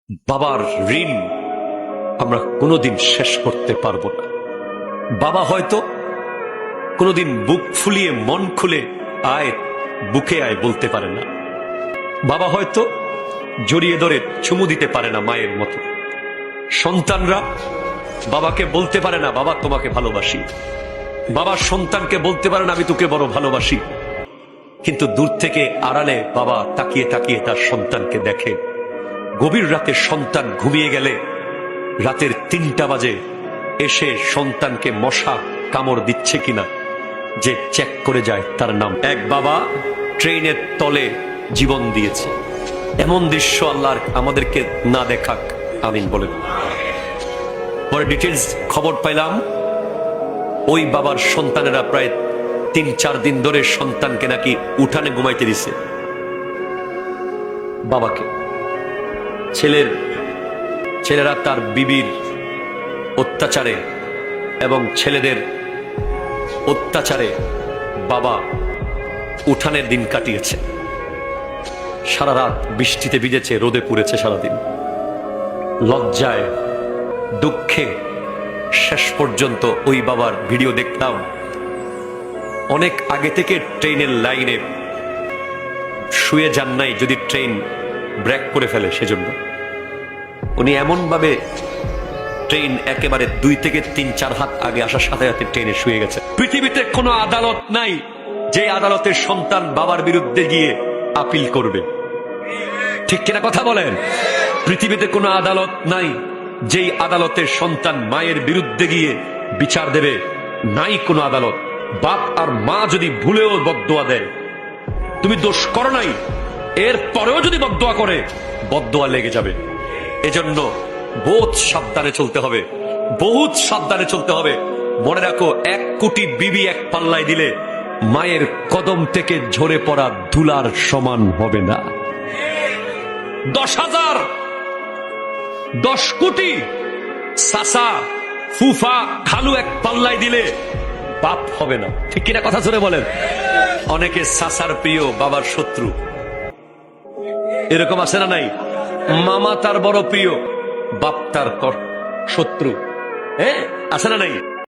বাবার ঋণ আমরা কোনোদিন শেষ করতে পারবো না। বাবা হয়তো কোনোদিন বুক ফুলিয়ে মন খুলে আয় বুকে আয় বলতে পারে না। বাবা হয়তো জড়িয়ে ধরে চুমু দিতে পারে না মায়ের মতো। সন্তানরা বাবাকে বলতে পারে না বাবা তোমাকে ভালোবাসি। বাবা সন্তানকে বলতে পারে না আমি তোকে বড় ভালোবাসি। কিন্তু দূর থেকে আড়ালে বাবা তাকিয়ে তাকিয়ে তার সন্তানকে দেখে। গভীর রাতে সন্তান ঘুমিয়ে গেলে রাতের ৩টা বাজে এসে সন্তানকে মশা কামড় দিচ্ছে কিনা যে চেক করে যায় তার নাম। এক বাবা ট্রেনের তলে জীবন দিয়েছে। এমন দৃশ্য আল্লাহ আমাদেরকে না দেখাক, আমিন বলেন। পরে ডিটেলস খবর পাইলাম ওই বাবার সন্তানেরা প্রায় ৩-৪ দিন ধরে সন্তানকে নাকি উঠানে ঘুমাইতে দিছে। বাবাকে ছেলেরা তার বিবির অত্যাচারে এবং ছেলেদের অত্যাচারে বাবা উঠানের দিন কাটিয়েছে। সারা রাত বৃষ্টিতে ভিজেছে, রোদে পুড়েছে সারাদিন। লজ্জায় দুঃখে শেষ পর্যন্ত ওই বাবার ভিডিও দেখলাম। অনেক আগে থেকে ট্রেনের লাইনে শুয়ে যান নাই, যদি ট্রেন ব্রেক করে ফেলে সেজন্য। উনি এমন ভাবে ট্রেন একেবারে 2 থেকে 3-4 হাত আগে আসার সাথে সাথে ট্রেনে শুয়ে গেছে। পৃথিবীতে কোনো আদালত নাই যে আদালতের সন্তান বাবার বিরুদ্ধে গিয়ে আপিল করবে। ঠিক কিনা কথা বলেন? পৃথিবীতে কোনো আদালত নাই যেই আদালতের সন্তান মায়ের বিরুদ্ধে গিয়ে বিচার দেবে। নাই কোনো আদালত। বাপ আর মা যদি ভুলেও বদদোয়া দেয়, তুমি দোষ করো নাই, এর পরেও যদি বদদোয়া করে, বদদোয়া লেগে যাবে। এজন্য বহুত সাবধানে চলতে হবে, বহুত সাবধানে চলতে হবে। মনে রাখো, 1 কোটি বিবি এক পাল্লায় দিলে মায়ের কদম থেকে ঝরে পড়া ধুলার সমান হবে না। 10 কোটি সাসা ফুফা খালু এক পাল্লায় দিলে বাপ হবে না। ঠিক কিনা কথা জোরে বলেন? অনেকে সাসার প্রিয় বাবার শত্রু, এরকম আছে না নাই? মামা তার বড় প্রিয়, বাপ তার শত্রু। হ্যাঁ, আছে না নাই?